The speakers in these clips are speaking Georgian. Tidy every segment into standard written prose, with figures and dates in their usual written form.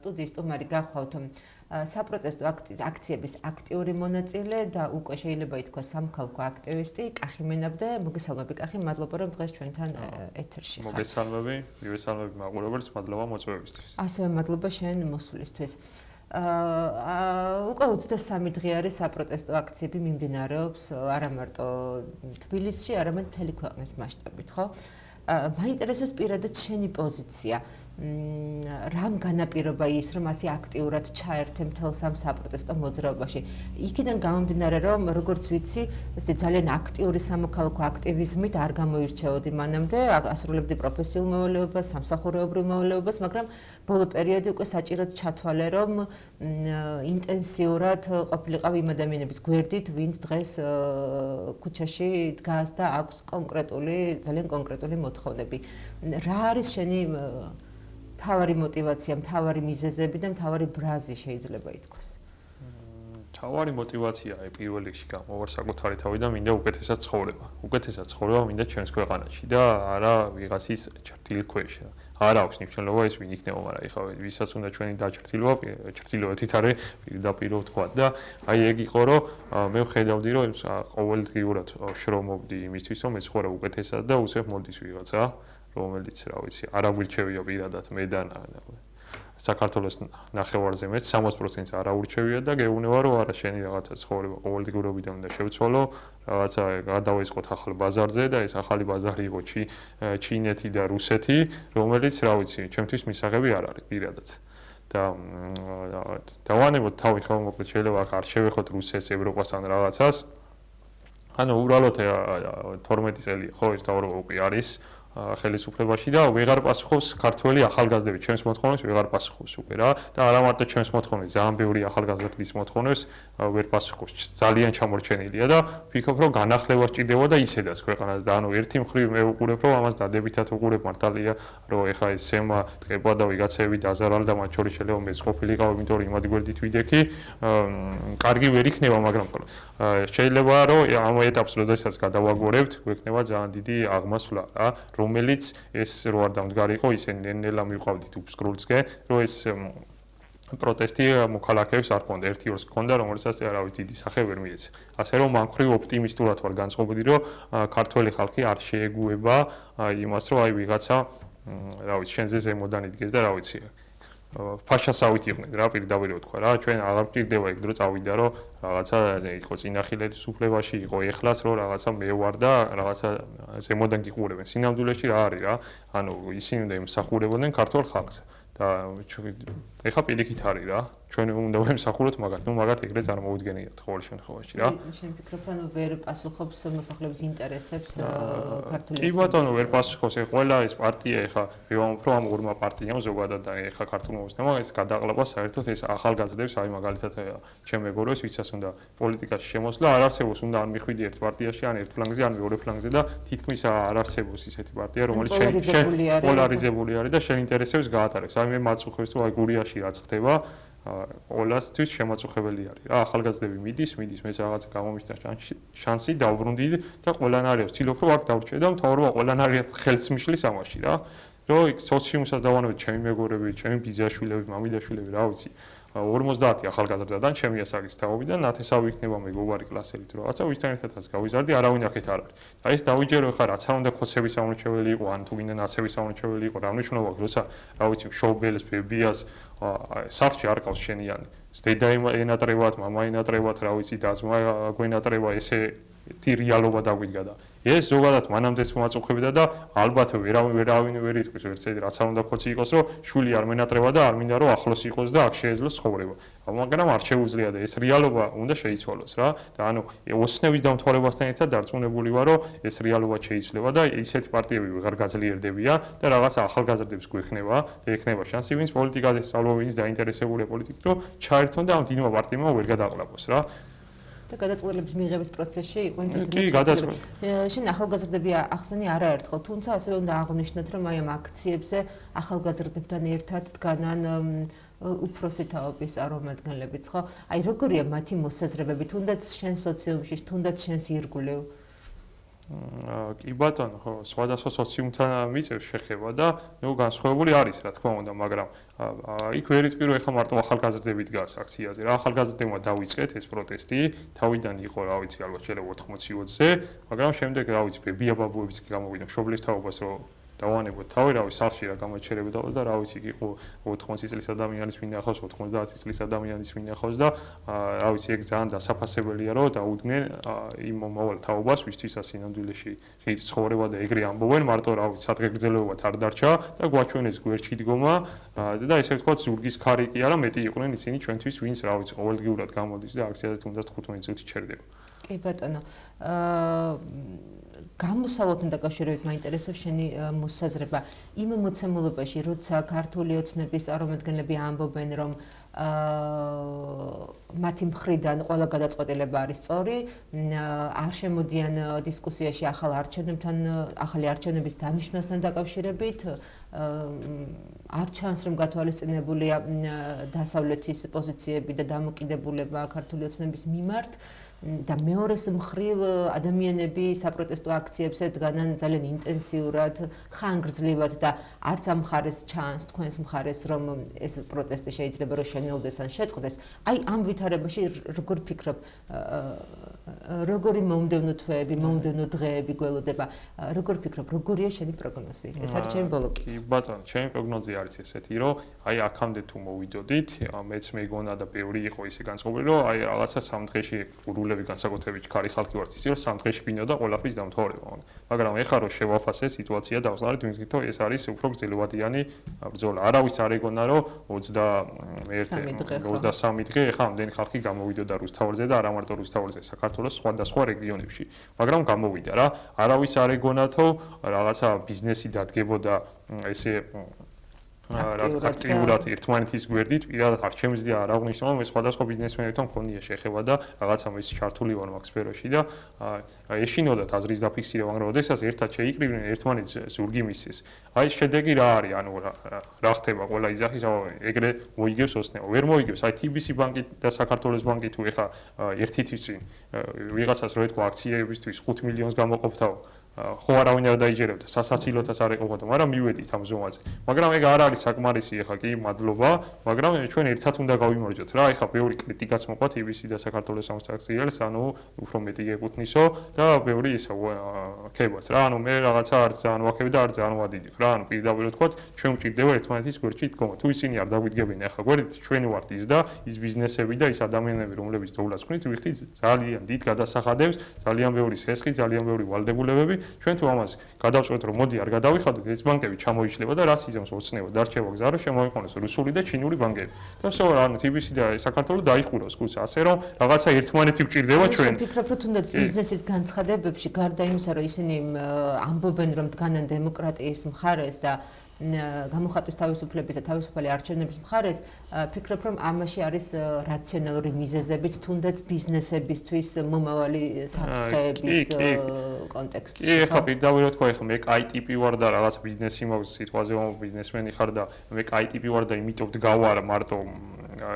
სტუდიის სტუმარი გახლავთ საპროტესტო აქციების აქტიური მონაწილე და უკვე შეიძლება ითქვას სამხალხო აქტივისტი კახი მენაბდა. მოგესალმები კახი, მადლობა რომ დღეს ჩვენთან ეთერში ხარ. მოგესალმები მაყურებელს, მადლობა მოწვევისთვის. ასევე მადლობა შენ მოსვლისთვის. უკვე 23 დღე არის საპროტესტო აქციები მიმდინარეობს არა მარტო თბილისში, არამედ მთელი ქვეყნის მასშტაბით, ხო? მაინტერესებს პირადად შენი პოზიცია. რამ განაპირობა ის, რომ ასე აქტიურად ჩაერთე მთელ სამ საპროტესტო მოძრაობაში? იქიდან გამომდინარე, რომ როგორც ვიცი, ესე ძალიან აქტიური სამოქალაქო აქტივიზმით არ გამოირჩეოდი მანამდე, ასრულებდი პროფესიულ მოვალეობას, სამსახურეობრივ მოვალეობას, მაგრამ ბოლო პერიოდი უკვე საჭიროდ ჩათვალე, რომ ინტენსიურად ყოფილიყავ იმ ადამიანების გვერდით, ვინც დღეს ქუჩაში დგას და აქვს ძალიან კონკრეტული მოთხოვნები. რა არის შენი მთავარი мотиваცია, მთავარი მიზეზები და მთავარი ბრაზი შეიძლება ითქვას? მთავარი мотиваცია პირველ რიგში გამოვარ საკუთარი თავიდან, მინდა უკეთესად ცხოვრება. უკეთესად ცხოვრება მინდა ჩვენს ქვეყანაში და არა ვიღაცის ჭრტილი ქვეშ. არ აქვს მნიშვნელობა ის ვინ იქნება, მაგრამ ეხლა ვისაც უნდა ჩვენი დაჭრტილობა, ჭრტილობებით არის პირდაპირ ვთქვა და აი ეგ იყო რომ მე ვხედავდი რომ ყოველდღიურად შრომობდი იმისთვის რომ ეცხოვრა უკეთესად და უცებ მოდის ვიღაცა რომელიც რა ვიცი არ აგვირჩევია პირადად მე და საქართველოს ნახევარზე მეც 60%-ს არ აურჩევია და გეუბნება რომ არა შენი რაღაცა ცხოვრება ყოველდღიურობიდან უნდა შევცვალო რაღაცა გადავეწყოთ ახალ ბაზარზე და ეს ახალი ბაზარი იყო ჩინეთი და რუსეთი რომელიც რა ვიცი ჩემთვის მისაღები არ არის პირადად და დავანებოთ თავი ხო მოკლედ შეიძლება აქ არ შევეხოთ რუსეთს ევროპასთან რაღაცას ანუ უბრალოდ 12 წელი ხო ეს თავრობა უკვე არის ხელისუფლებაში და ვეღარ პასუხობს ქართველი ახალგაზრდები ჩემს მოთხოვნებს ვეღარ პასუხობს უკვე რა და არა მარტო ჩემს მოთხოვნებს ძალიან ბევრი ახალგაზრდის მოთხოვნებს ვერ პასუხობს ძალიან ჩამორჩენილია და ვფიქრობ რომ განახლება სჭირდება და ისედაც ქვეყანას და ანუ ერთი მხრივ მე ვუყურებ რომ ამას დადებითად ვუყურებ მართალია რომ ეხა ეს სემა ტყება და ვიღაცები დაზარალ და მათ შორის შეიძლება მეც ყოფილიყავ იმიტომ რომ იმად გვერდით ვიდექი კარგი ვერ იქნება მაგრამ შეიძლება რომ ამ ეტაპს როდესაც გადავაგვარებთ გვექნება ძალიან დიდი აღმასვლა რა რომელიც ეს რო არ დამდგარიყო ისინი ნელ-ნელა მივყავდით უფსკრულსკე რომ ეს პროტესტი მოქალაქეებს არ ქონდა ერთი ორს ქონდა რომელსაც რა ვიცი დიდი სახე ვერ მიეცა ასე რომ ამ ხრივ ოპტიმისტურად ვარ განწყობილი რომ ქართველი ხალხი არ შეეგუება იმას რომ აი ვიღაცა რა ვიცი შენზე ზემოდან იდგეს და რა ვიცი ფაშასავით იყვნენ რა პირდაპირ ვთქვა რა ჩვენ აღარ გვჭირდება ეგ დრო წავიდა რომ რაღაცა იყო წინახილების უფლებაში იყო ეხლაც რომ რაღაცა მე ვარ და რაღაცა ზემოდან გიყურებენ სინამდვილეში რა არის რა ანუ ისინი უნდა ემსახურებოდნენ ქართულ ხალხს და ეხა პირიქით არის რა ჩვენ უნდა ვემსახუროთ მაგათ ნუ მაგათ ეგრე წარმოვიდგენიათ ყოველ შემთხვევაში რა შენ ფიქრობ ანუ ვერ პასუხობს მოსახლეობის ინტერესებს ქართული კი ბატონო ვერ პასუხობს ეხა ყველა ეს პარტია ეხა ვიმამობ რომ ამ ორმა პარტიამ ზოგადად და ეხა ქართულ მოსნევა ეს გადაყლაპა საერთოდ ეს ახალგაზრდებს აი მაგალითად ჩემ მეგობრებს ვისაც უნდა პოლიტიკაში შემოსვლა არ αρსებობს უნდა არ მიხვიდი ერთ პარტიაში ან ერთ ფლანგზე ან მეორე ფლანგზე და თითქმის არ არსებობს ისეთი პარტია რომელიც პოლარიზებული არის და შენ ინტერესებს გაატარებს აი მე მაწუხებს თუ აი გურიაში რაც ხდება ყველასთვის შემაწუხებელი არის რა ახალგაზრდები მიდის მეც რაღაც გამომიშთა შანსი დავბრუნდი და ყველანაირად ვცდილობ რომ აქ დავრჩე და მთავრობა ყველანაირად ხელს მიშლის ამაში რა რომ იქ სოციუმსაც დავანებოთ ჩემი მეგობრები ჩემი ბიძაშვილები მამიდაშვილები რა ვიცი 50 ახალგაზრდადან ჩემი ასაკის თაობიდან ნათესავი იქნება მეგობარი კლასელით რომ რაღაცა ვისთან ერთადაც გავიზარდი არავინ აქეთ არ არის და ეს დავიჯერო ხარ რაც არ უნდა ქოცების საუნჩეველი იყო ან თუ გინდა ნაცების საუნჩეველი იყო რა მნიშვნელობა აქვს როცა რა ვიცი შოუბელს ბებიას სარჩი არ ყავს შენიანი დედა ენატრებათ მამა ენატრებათ რა ვიცი და-ძმა გვენატრება ესე ერთი რეალობა დაგვიდგა და ეს ზოგადად მანამდეც მოაწუხებდა და ალბათ ვერავინ ვერ იტყვის ერთად რაც არ უნდა ქოცი იყოს რომ შვილი არ მენატრება და არ მინდა რომ ახლოს იყოს და აქ შეეძლოს ცხოვრება მაგრამ არ შეუძლია და ეს რეალობა უნდა შეიცვალოს რა და ანუ ოცნების დამთავრებასთან ერთად დარწმუნებული ვარ რომ ეს რეალობა შეიცვლება და ისეთი პარტიები ვეღარ გაძლიერდებია და რაღაც ახალგაზრდებს გვექნება და ექნება შანსი ვინც პოლიტიკაზე სწავლობენ ვინც დაინტერესებულია პოლიტიკით რომ ჩაერთონ და ამ დიდმა პარტიებმა ვერ გადაყლაპოს რა და გადაწყვეტილების მიღების პროცესში იყვნენ კი გადაწყვეტილება შენ ახალგაზრდები ახსენი არაერთხელ თუმცა ასევე უნდა აღვნიშნოთ რომ აი ამ აქციებზე ახალგაზრდებთან ერთად დგანან უფროსი თაობის წარმომადგენლებიც ხო აი როგორია მათი მოსაზრებები თუნდაც შენ სოციუმში თუნდაც შენს ირგვლივ კი ბატონო, ხო, სხვადასხვა სოციუმთან მიწევს შეხება და ნუ განსხვავებული არის, რა თქმა უნდა, მაგრამ იქ ვერ იწვირო ეხლა მარტო ახალგაზრდები დგას აქციაზე. რა ახალგაზრდებმა დავიწყეთ ეს პროტესტი, თავიდან იყო, რა ვიცი, ალბათ შეიძლება 80-20-ზე, მაგრამ შემდეგ, რა ვიცი, ბებია-ბაბუებიც გამოვიდა მშობლის თაობას, რომ დავანებოთ თავი, რა ვიცი, სახლში რა გამოჩერებოდა და რა ვიცი, იყო 80 წლის ადამიანის მინახავს, 90 წლის ადამიანის მინახავს და რა ვიცი, ეგ ძალიან დასაფასებელია, რომ დაუდგნენ იმ მომავალ თაობას, ვისთვისაც სინამდვილეში ცხოვრება და ეგრე ამბობენ, მარტო რა ვიცი, სადღეგრძელოებად არ დარჩა და გვაჩვენეს გვერდში დგომა და ესე ვთქვათ, ზურგის ქარი კი არა, მეტი იყვნენ ისინი ჩვენთვის, ვინც რა ვიცი, ყოველდღიურად გამოდის და აქციაზე თუნდაც 15 წუთი ჩერდება. კი ბატონო. გამოსავალთან დაკავშირებით მაინტერესებს შენი მოსაზრება იმ მოცემულობაში, როცა ქართული ოცნების წარმომადგენლები ამბობენ, რომ მათი მხრიდან ყველა გადაწყვეტილება არის სწორი, არ შემოდიან დისკუსიაში ახალი არჩევნების დანიშვნასთან დაკავშირებით, არ ჩანს, რომ გათვალისწინებულია დასავლეთის პოზიციები და დამოკიდებულება ქართული ოცნების მიმართ. და მეორეს მხრივ ადამიანები საპროტესტო აქციებზე დგანან ძალიან ინტენსიურად, ხანგრძლივად და არც ამ მხარეს ჩანს, თქვენს მხარეს, რომ ეს პროტესტი შეიძლება რომ შენელდეს ან შეწყდეს. აი ამ ვითარებაში როგორ ფიქრობ, როგორი მომდევნო თვეები, მომდევნო დღეები გველოდება, როგორ ფიქრობ, როგორია შენი პროგნოზი? ეს არის ჩემი ბოლო. კი ბატონო, ჩემი პროგნოზი არის ესეთი, რომ აი აქამდე თუ მოვიდოდით, მეც მეგონა და ბევრი იყო ისე განწყობილი, რომ აი რაღაცა სამ დღეში რულები განსაკუთრებით ქარი ხალხი ვართ ისე, რომ სამ დღეში გვინდა და ყველაფრის დამთავრება. მაგრამ ეხლა რომ შევაფასე სიტუაცია დავზარეთ, ვინც რომ ეს არის უფრო გრძელვადიანი ბრძოლა. არავის არ ეგონა, რომ 23 დღე ეხლა ამდენი ხალხი გამოვიდოდა რუსთაველზე და არა მარტო რუსთაველზე, საქართველოს სხვადასხვა რეგიონებში. მაგრამ გამოვიდა რა. არავის არ ეგონათო რაღაცა ბიზნესი დადგებოდა ესე აქტიურად ერთმანეთის გვერდით, პირადად არჩევნებზე არ აღნიშნავ, მე სხვადასხვა ბიზნესმენებთან მქონია შეხება და რაღაცა ის ჩართული ვარ მაგ სფეროში და ეშინოდათ აზრის დაფიქსირება, მაგრამ ოდესაც ერთად შეიკრიბნენ ერთმანეთს ზურგი მისცეს. აი შედეგი რა არის, ანუ რა ხდება ყველა იძახის, ეგრე მოიგებს ოცნება. ვერ მოიგებს, აი TBC ბანკი და საქართველოს ბანკი თუ ეხა ერთი თვის წინ ვიღაცას რო ეთქვა აქციებისთვის 5 მილიონს გამოყოფთავ ხო არავინ არ დაიჯერებდა, სასაცილოთაც არ ეყოფოდა, მაგრამ მივედით ამ ზომაზე. მაგრამ ეგ არ არის საკმარისი, ეხლა კი მადლობა, მაგრამ ჩვენ ერთად უნდა გავიმარჯვოთ რა. ეხლა ბევრი კრიტიკაც მოყვა TBC და საქართველოს სამსახიელს, ანუ უფრო მეტი ეკუთვნისო და ბევრი ისა ქებაც რა. ანუ მე რაღაცა არ ძალიან ვაქები და არ ძალიან ვადიდებ რა. ანუ პირდაპირ ვთქვათ, ჩვენ გვჭირდება ერთმანეთის გვერდში დგომა. თუ ისინი არ დაგვიდგებენ ეხლა გვერდით, ჩვენ ვართ ის და ის ბიზნესები და ის ადამიანები, რომლებიც დოვლას ხვით, ვიხდით ძალიან დიდ გადასახადებს, ძალიან ბევრი სესხი, ძალიან ბევრი ვალდებულებები. ჩვენ თუ ამას გადავწყვეტ რომ მოდი არ გადავიხადოთ ეს ბანკები ჩამოიშლება და რას იზამს ოცნება დარჩება გზა რომ შემოიყვანოს რუსული და ჩინური ბანკები და всё ანუ TBC და საქართველოს დაიხუროს გულს ასე რომ რაღაცა ერთმანეთი გვჭირდება ჩვენ ვფიქრობ რომ თუნდაც ბიზნესის განცხადებებში გარდა იმისა რომ ისინი ამბობენ რომ დგანან დემოკრატიის მხარეს და გამოხატვის თავისუფლების და თავისუფალი არჩევნების მხარეს ფიქრობ რომ ამაში არის რაციონალური მიზეზებიც თუნდაც ბიზნესებისთვის მომავალი საფრთხეების კონტექსტში. ეხლა პირდაპირ თქვა ეხლა მე IT-პი ვარ და რაღაც ბიზნესი მაქვს სიტყვაზე ბიზნესმენი ხარ და მე IT-პი ვარ და იმიტომ დგავარ მარტო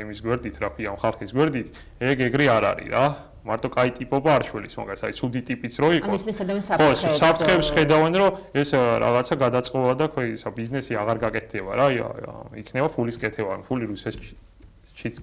იმის გვერდით რა ქვია ხალხის გვერდით ეგრე არ არის რა. მარტო კაი ტიპობა არ შველის მაგას აი ცუდი ტიპიც რო იყო. ანუ ისინი ხედავენ საფრთხეებს. საფრთხეებს ხედავენ რომ ეს რაღაცა გადაწყობა და ისა ბიზნესი აღარ გაკეთდება რა. იქნება ფულის კეთება, ფული რუსეთშიც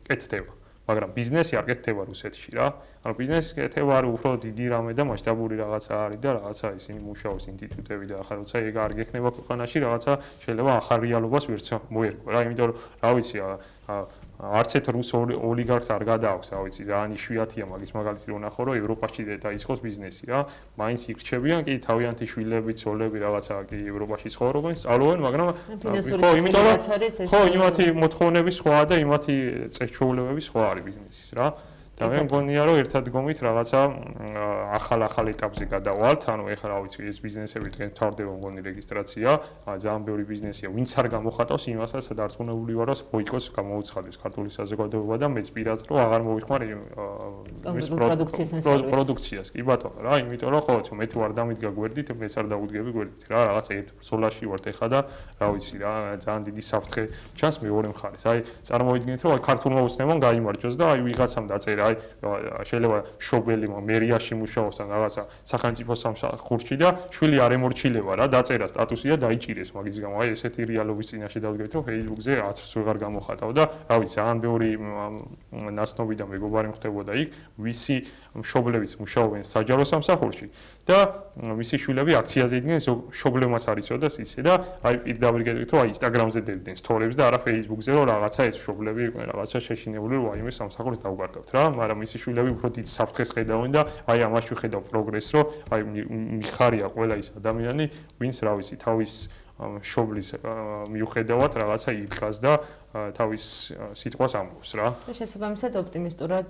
კეთდება. მაგრამ ბიზნესი არ კეთდება რუსეთში რა. ანუ ბიზნესის კეთება არის უფრო დიდი რამე და მასშტაბური რაღაცა არის და რაღაცა ისინი მუშაობს ინსტიტუტები და ახლა როცა ეგ არ გექნება ქვეყანაში რაღაცა შეიძლება ახალ რეალობას ვერც მოერგო რა. იმიტომ რომ რა ვიცი არც ერთ რუს ოლიგარქს არ გადააქვს, რა ვიცი, ძალიან იშვიათია მაგის მაგალითი რომ ნახო რომ ევროპაში დაიწყოს ბიზნესი რა. მაინც ირჩებიან კი თავიანთი შვილები, ცოლები რაღაცა კი ევროპაში ცხოვრობენ, სწავლობენ, მაგრამ ხო, იმათი მოთხოვნები სხვაა და იმათი წესჩვეულებები სხვა არის ბიზნესის რა. და მე მგონია რომ ერთად გომით რაღაცა ახალ ეტაპზე გადავალთ, ანუ ეხლა რა ვიცი ეს ბიზნესები დღეს თავდება მგონი რეგისტრაცია, ძალიან ბევრი ბიზნესია, ვინც არ გამოხატავს იმასაც დარწმუნებული ვარ რომ ბოიკოტს გამოუცხადეს ქართული საზოგადოება და მეც პირადად რომ აღარ მოვიხმარ ის პროდუქციას, კი ბატონო რა, იმიტომ რომ ხო მე თუ არ დამიდგა გვერდით, მეც არ დაუდგები გვერდით რა, რაღაცა ერთ ზოლაში ვართ ეხლა და რა ვიცი რა, ძალიან დიდი საფრთხე ჩანს მეორე მხარეს. აი წარმოვიდგინეთ რომ ქართულმა ოცნებამ გაიმარჯვოს და აი ვიღაცამ დაწერა აი შეიძლება მშობელი მერიაში მუშაობს ან რაღაცა სახელმწიფო სამსახურში და შვილი არ ემორჩილება რა, დაწერა სტატუსი და დაიჭირეს მაგის გამო. აი ესეთი რეალობის წინაშე დავდგებით, რომ Facebook-ზე 1000-ს ვეღარ გამოხატავ და რა ვიცი, ძალიან ბევრი ნაცნობი და მეგობარი მხდებოდა იქ, ვისი მშობლებიც მუშაობენ საჯარო სამსახურში და მისი შვილები აქციაზე იდგნენ, მშობლებმაც არ იცოდეს ისე და აი პირდაპირ გეტყვით, რომ აი Instagram-ზე დებდნენ სტორიებს და არა Facebook-ზე, რომ რაღაცა ეს მშობლები იყვნენ რაღაცა შეშინებული, რომ აიმე სამსახურს დავგარდავთ რა, მაგრამ მისი შვილები უფრო დიდ საფრთხეს ხედავენ და აი ამაში ვხედავ პროგრესს, რომ აი მიხარია ყველა ის ადამიანი, ვინც რა ვიცი, თავის მშობლის მიუხედავად რაღაცა იდგას და თავის სიტყვას ამბობს რა. და შესაბამისად ოპტიმისტურად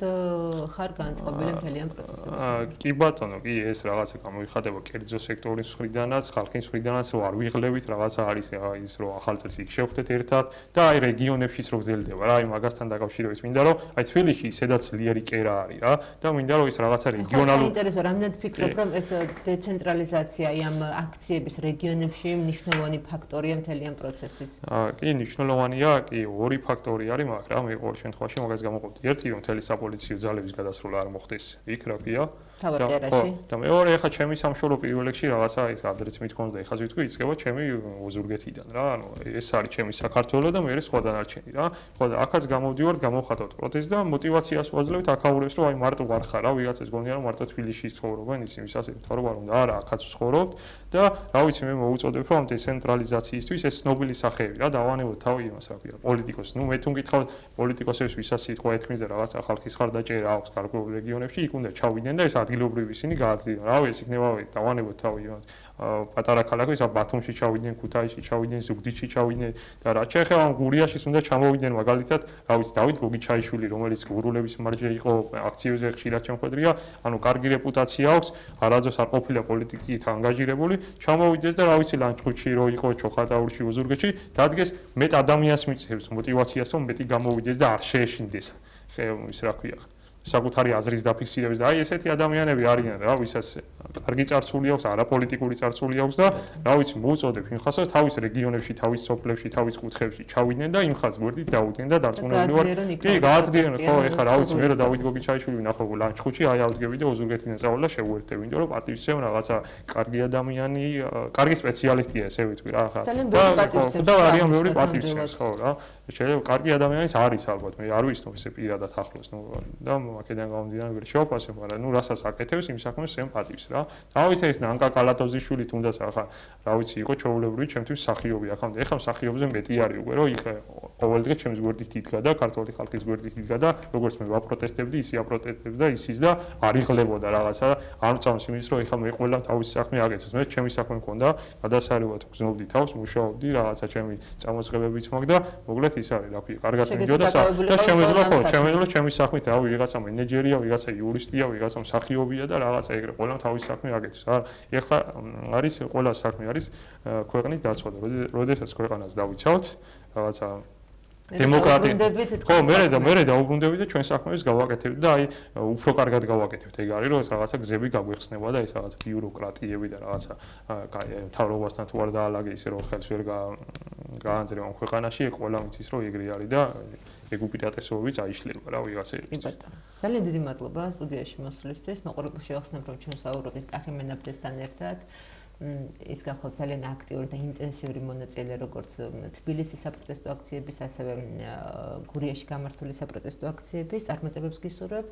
ხარ განწყობილი მთელი ამ პროცესების. კი ბატონო, კი ეს რაღაცა გამოიხატება კერძო სექტორის მხრიდანაც, ხალხის მხრიდანაც, რომ არ ვიღლებით, რაღაცა არის ის რომ ახალ წელს იქ შევხვდეთ ერთად და აი რეგიონებშიც რო გრძელდება რა, აი მაგასთან დაკავშირებით მინდა რომ აი თბილისში ისედაც ძლიერი კერა არის რა და მინდა რომ ის რაღაცა რეგიონალურ საინტერესო რამდენად ფიქრობ რომ ეს დეცენტრალიზაცია აი ამ აქციების რეგიონებში მნიშვნელოვანი ფაქტორია მთელი ამ პროცესის. კი, მნიშვნელოვანია, კი, ორი ფაქტორი არის, მაგრამ მე ყოველ შემთხვევაში მაგას გამოყოფდი. ერთი რომ მთელი საპოლიციო ძალების გადასროლა არ მოხდეს იქ რა ქვია. თავარტერაში. და მეორე ახლა ჩემი სამშობლო პირველ რიგში რაღაცა ის ადრეც მithქონდა, ეხლა ვიტყვი, იწყება ჩემი ოზურგეთიდან რა. ანუ ეს არის ჩემი საქართველო და მე სხვა დანარჩენი რა. ხო და აქაც გამოვდივართ, გამოვხატავთ პროტესტს და мотиваციას ვაძლევთ აქაურებს, რომ აი მარტო ვარ ხარ რა, ვიღაცას გონია რომ მარტო თბილისში ცხოვრობენ, ისინი ასე ვთქვა რომ არა, აქაც ვცხოვრობთ და რა ვიცი მე მოუწოდებ რომ ამ დეცენტრალიზაციისთვის ეს ცნობილი სახეები რა დავანებოთ თავი იმას რა ქვია პოლიტიკოს. ნუ მე თუ მკითხავთ პოლიტიკოსებს ვისაც სიტყვა ეთქმის და რაღაცა ხალხის ხარდაჭერა აქვს გარკვეულ რეგიონებში, იქ უნდა ჩავიდნენ და ეს ადგილობრივი ისინი გააძლიერონ. რავი, ეს იქნება დავანებოთ თავი იმას პატარა ქალაქის ბათუმში ჩავიდნენ, ქუთაისში ჩავიდნენ, ზუგდიდში ჩავიდნენ და რა შეეხება ამ გურიაშიც უნდა ჩამოვიდნენ მაგალითად, რა ვიცი, დავით გოგიჩაიშვილი, რომელიც გურულების მარჯვე იყო, აქციებზე ხშირად შემოხვედრია, ანუ კარგი რეპუტაცია აქვს, არაძოს არ ყოფილა პოლიტიკით ანგაჟირებული, ჩამოვიდეს და რა ვიცი, ლანჩხუთში რო იყო, ჩოხატაურში, ოზურგეთში, დადგეს მეტ ადამიანს მიწევს мотиваციას, რომ მეტი გამოვიდეს და არ შეეშინდეს. ის რა ქვია საკუთარი აზრის დაფიქსირების და აი ესეთი ადამიანები არიან რა, ვისაც კარგი წარსული აქვს, არაპოლიტიკური წარსული აქვს და რა ვიცი, მოუწოდებ იმ ხალხს, თავის რეგიონებში, თავის სოფლებში, თავის კუთხეებში ჩავიდნენ და იმ ხალხს გვერდით დაუდგნენ და დარწმუნებული ვარ. კი, გააძლიერონ, ხო, ეხლა რა ვიცი, მე რომ დავით გოგიჩაიშვილი ვნახავ ლანჩხუთში, აი ავდგები და ოზურგეთიდან წავალ და შევუერთდები, იმიტომ რომ პატივისცემ რაღაცა კარგი ადამიანი, კარგი სპეციალისტია, ესე ვიტყვი რა, ხა. და არიან მეორე პატივისცემს, ხო რა. შეიძლება კარგი ადამიანის არის ალბათ, მე არ ვიცნობ ესე პირადად ახლოს, ნუ და აქედან გამომდინარე ვერ შევაფასებ, მაგრამ ნუ რასაც აკეთებს იმ საქმეს სემ პატივს რა. რა ვიცი ეს ნანკა კალატოზიშვილი თუნდაც ახლა რა ვიცი იყო ჩვეულებრივი ჩემთვის მსახიობი აქამდე. ეხლა მსახიობზე მეტი არის უკვე რომ იქ ყოველდღე ჩემს გვერდით იდგა და ქართული ხალხის გვერდით იდგა და როგორც მე ვაპროტესტებდი, ისე აპროტესტებდა და ისიც და არ იღლებოდა რაღაცა არ წამს იმის რომ ეხლა მე ყველა თავის საქმე აკეთებს. მე ჩემი საქმე მქონდა, გადასარევად გზნობდი თავს, მუშაობდი, რაღაცა ჩემი წამოწყებებიც მაქვს და მოკლედ ის არის რა ქვია, კარგად მიდიოდა და შემეძლო ჩემი საქმით, რავი, ვიღაცა მენეჯერია, ვიღაცა იურისტია, ვიღაცა მსახიობია და რაღაცა ეგრე ყველა თავის საქმე აკეთებს. ეხლა არის ყველა საქმე არის ქვეყნის დაცვა და როდესაც ქვეყანას დავიცავთ, რაღაცა დემოკრატია. ხო, მე დაუბრუნდები და ჩვენ საქმეებს გავაკეთებთ და აი უფრო კარგად გავაკეთებთ. ეგ არის რომ ეს რაღაცა გზები გაგვეხსნება და ეს რაღაცა ბიუროკრატიები და რაღაცა მთავრობასთან თუ არ დაალაგე ისე რომ ხელს ვერ გაანძრევ ამ ქვეყანაში, ეგ ყველა მიცის რომ ეგრე არის და ეგ უპირატესობებიც აიშლება რა ვიღაცეებს. კი ბატონო. ძალიან დიდი მადლობა სტუდიაში მოსვლისთვის. მაყურებელს შევახსენებ რომ ჩვენ საუბრობთ კახი მენაბძესთან ერთად. ის გახოთ ძალიან აქტიური და ინტენსიური მონაწილე როგორც თბილისის საპროტესტო აქციების, ასევე გურიაში გამართული საპროტესტო აქციების წარმატებებს გისურვებთ.